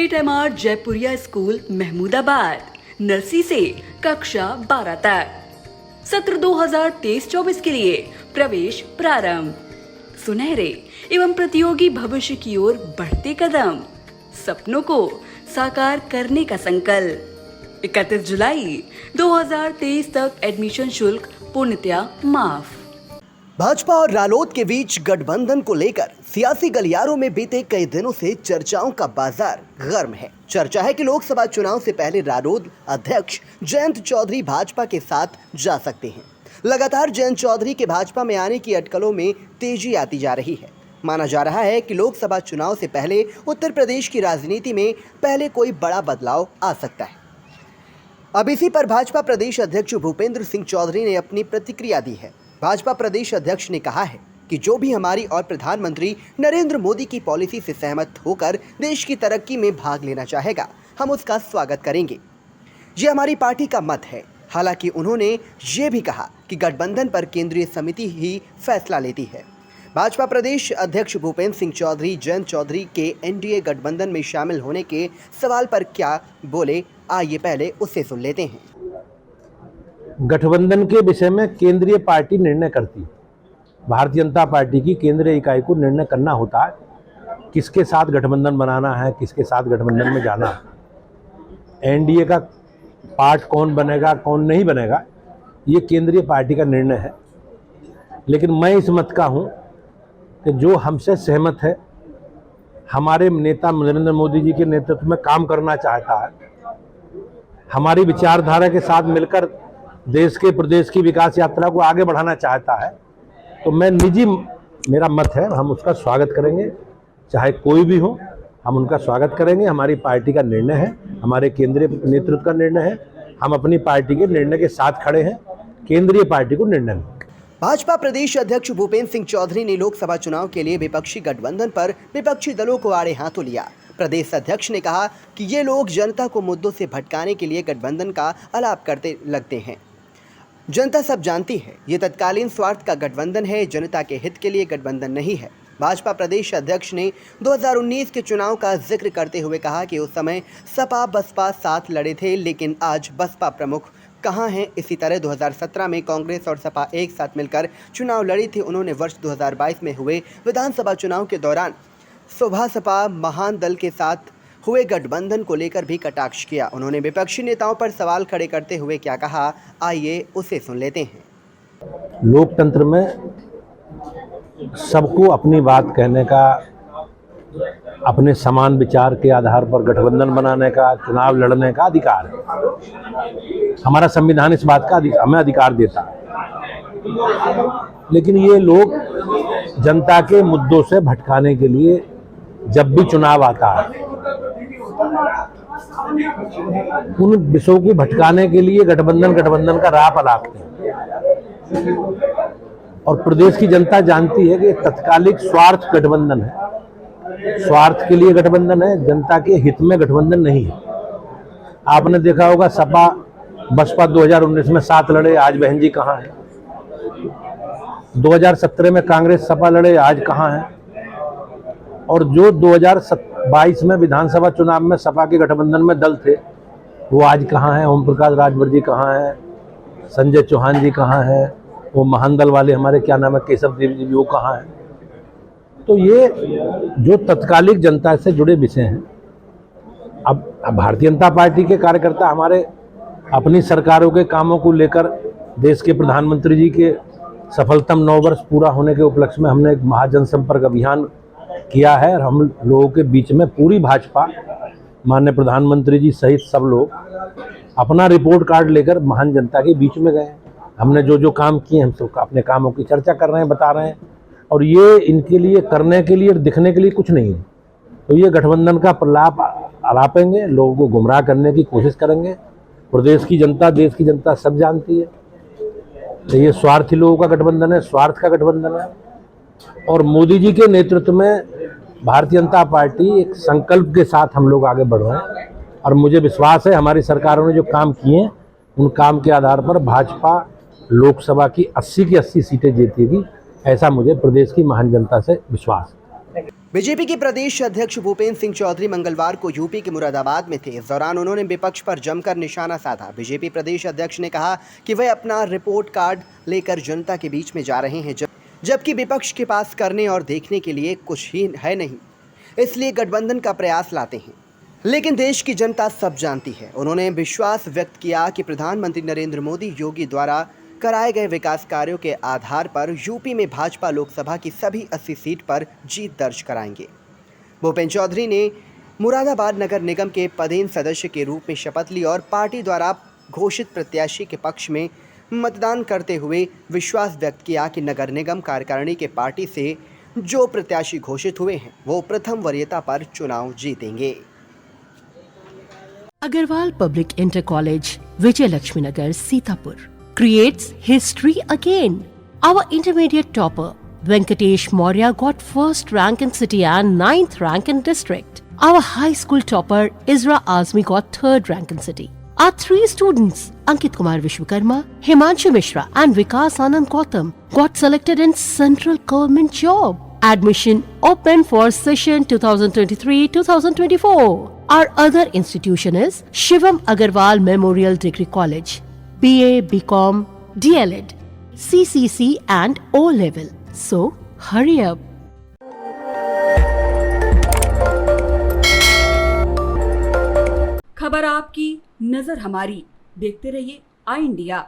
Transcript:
State MR Jaipuria school Mahmudabad, nursery से कक्षा 12 तक। सत्र 2023-24 के लिए प्रवेश प्रारंभ। सुनहरे एवं प्रतियोगी भविष्य की ओर बढ़ते कदम, सपनों को साकार करने का संकल्प। 31 जुलाई 2023 तक एडमिशन शुल्क पूर्णतया माफ। भाजपा और रालोद के बीच गठबंधन को लेकर सियासी गलियारों में बीते कई दिनों से चर्चाओं का बाजार गर्म है। चर्चा है कि लोकसभा चुनाव से पहले रालोद अध्यक्ष जयंत चौधरी भाजपा के साथ जा सकते हैं। लगातार जयंत चौधरी के भाजपा में आने की अटकलों में तेजी आती जा रही है। माना जा रहा है कि लोकसभा चुनाव से पहले उत्तर प्रदेश की राजनीति में पहले कोई बड़ा बदलाव आ सकता है। अब इसी पर भाजपा प्रदेश अध्यक्ष भूपेंद्र सिंह चौधरी ने अपनी प्रतिक्रिया दी है। भाजपा प्रदेश अध्यक्ष ने कहा है कि जो भी हमारी और प्रधानमंत्री नरेंद्र मोदी की पॉलिसी से सहमत होकर देश की तरक्की में भाग लेना चाहेगा, हम उसका स्वागत करेंगे। ये हमारी पार्टी का मत है। हालांकि उन्होंने ये भी कहा कि गठबंधन पर केंद्रीय समिति ही फैसला लेती है। भाजपा प्रदेश अध्यक्ष भूपेंद्र सिंह चौधरी जयंत चौधरी के एनडीए गठबंधन में शामिल होने के सवाल पर क्या बोले, आइए पहले उससे सुन लेते हैं। गठबंधन के विषय में केंद्रीय पार्टी निर्णय करती है। भारतीय जनता पार्टी की केंद्रीय इकाई को निर्णय करना होता है किसके साथ गठबंधन बनाना है, किसके साथ गठबंधन में जाना है। एनडीए का पार्ट कौन बनेगा कौन नहीं बनेगा, ये केंद्रीय पार्टी का निर्णय है। लेकिन मैं इस मत का हूँ कि जो हमसे सहमत है, हमारे नेता नरेंद्र मोदी जी के नेतृत्व में काम करना चाहता है, हमारी विचारधारा के साथ मिलकर देश के प्रदेश की विकास यात्रा को आगे बढ़ाना चाहता है, तो मेरा मत है, हम उसका स्वागत करेंगे। चाहे कोई भी हो, हम उनका स्वागत करेंगे। हमारी पार्टी का निर्णय है, हमारे केंद्रीय नेतृत्व का निर्णय है। हम अपनी पार्टी के निर्णय के साथ खड़े हैं, केंद्रीय पार्टी को निर्णय नहीं। भाजपा प्रदेश अध्यक्ष भूपेंद्र सिंह चौधरी ने लोकसभा चुनाव के लिए विपक्षी गठबंधन पर विपक्षी दलों को आड़े हाथों लिया। प्रदेश अध्यक्ष ने कहा कि ये लोग जनता को मुद्दों से भटकाने के लिए गठबंधन का आलाप करते लगते हैं। जनता सब जानती है, ये तत्कालीन स्वार्थ का गठबंधन है, जनता के हित के लिए गठबंधन नहीं है। भाजपा प्रदेश अध्यक्ष ने 2019 के चुनाव का जिक्र करते हुए कहा कि उस समय सपा बसपा साथ लड़े थे, लेकिन आज बसपा प्रमुख कहाँ हैं। इसी तरह 2017 में कांग्रेस और सपा एक साथ मिलकर चुनाव लड़ी थी। उन्होंने वर्ष 2022 में हुए विधानसभा चुनाव के दौरान सुबह सपा महान दल के साथ हुए गठबंधन को लेकर भी कटाक्ष किया। उन्होंने विपक्षी नेताओं पर सवाल खड़े करते हुए क्या कहा, आइए उसे सुन लेते हैं। लोकतंत्र में सबको अपनी बात कहने का, अपने समान विचार के आधार पर गठबंधन बनाने का, चुनाव लड़ने का अधिकार है। हमारा संविधान इस बात का हमें अधिकार देता है। लेकिन ये लोग जनता के मुद्दों से भटकाने के लिए जब भी चुनाव आता है, उन विषयों को भटकाने के लिए गठबंधन का राह अलापते हैं। और प्रदेश की जनता जानती है कि तत्कालिक स्वार्थ गठबंधन है, स्वार्थ के लिए गठबंधन है, जनता के हित में गठबंधन नहीं है। आपने देखा होगा सपा बसपा 2019 में साथ लड़े, आज बहन जी कहाँ हैं। 2017 में कांग्रेस सपा लड़े, आज कहाँ हैं। और जो 2022 में विधानसभा चुनाव में सपा के गठबंधन में दल थे, वो आज कहाँ हैं। ओम प्रकाश राजभर जी कहाँ हैं, संजय चौहान जी कहाँ हैं, वो महान दल वाले हमारे क्या नाम है केशव देव जी, वो कहाँ हैं। तो ये जो तत्कालिक जनता से जुड़े विषय हैं। अब भारतीय जनता पार्टी के कार्यकर्ता हमारे अपनी सरकारों के कामों को लेकर, देश के प्रधानमंत्री जी के सफलतम 9 वर्ष पूरा होने के उपलक्ष्य में हमने एक महाजनसंपर्क अभियान किया है। और हम लोगों के बीच में पूरी भाजपा, माननीय प्रधानमंत्री जी सहित सब लोग अपना रिपोर्ट कार्ड लेकर महान जनता के बीच में गए। हमने जो जो काम किए, हम सब अपने कामों की चर्चा कर रहे हैं, बता रहे हैं। और ये इनके लिए करने के लिए, दिखने के लिए कुछ नहीं है। तो ये गठबंधन का प्रलाप आलापेंगे, लोगों को गुमराह करने की कोशिश करेंगे। प्रदेश की जनता, देश की जनता सब जानती है। तो ये स्वार्थी लोगों का गठबंधन है, स्वार्थ का गठबंधन है। और मोदी जी के नेतृत्व में भारतीय जनता पार्टी एक संकल्प के साथ हम लोग आगे बढ़ रहे हैं। और मुझे विश्वास है हमारी सरकारों ने जो काम किए हैं, उन काम के आधार पर भाजपा लोकसभा की 80 की 80 सीटें जीतेगी। ऐसा मुझे प्रदेश की महान जनता से विश्वास है। बीजेपी के प्रदेश अध्यक्ष भूपेंद्र सिंह चौधरी मंगलवार को यूपी के मुरादाबाद में थे। इस दौरान उन्होंने विपक्ष पर जमकर निशाना साधा। बीजेपी प्रदेश अध्यक्ष ने कहा कि वे अपना रिपोर्ट कार्ड लेकर जनता के बीच में जा रहे हैं, जबकि विपक्ष के पास करने और देखने के लिए कुछ ही है नहीं, इसलिए गठबंधन का प्रयास लाते हैं। लेकिन देश की जनता सब जानती है। उन्होंने विश्वास व्यक्त किया कि प्रधानमंत्री नरेंद्र मोदी योगी द्वारा कराए गए विकास कार्यों के आधार पर यूपी में भाजपा लोकसभा की सभी 80 सीट पर जीत दर्ज कराएंगे। भूपेंद्र चौधरी ने मुरादाबाद नगर निगम के पदेन सदस्य के रूप में शपथ ली और पार्टी द्वारा घोषित प्रत्याशी के पक्ष में मतदान करते हुए विश्वास व्यक्त किया कि नगर निगम कार्यकारिणी के पार्टी से जो प्रत्याशी घोषित हुए हैं वो प्रथम वरीयता पर चुनाव जीतेंगे। Agarwal Public Inter College, Vijay Lakshmi Nagar, Sitapur, creates history again. Our intermediate topper, Venkatesh Maurya, got first rank in city and 9th rank in district. Our high school topper, Isra Azmi, got third rank in city. Our three students, Ankit Kumar Vishwakarma, Himanshu Mishra and Vikas Anand Gautam, got selected in central government job. Admission open for session 2023-2024. Our other institution is Shivam Agarwal Memorial Degree College, BA, BCom, DLED, CCC and O level. So hurry up. खबर आपकी, नजर हमारी। देखते रहिए आई India.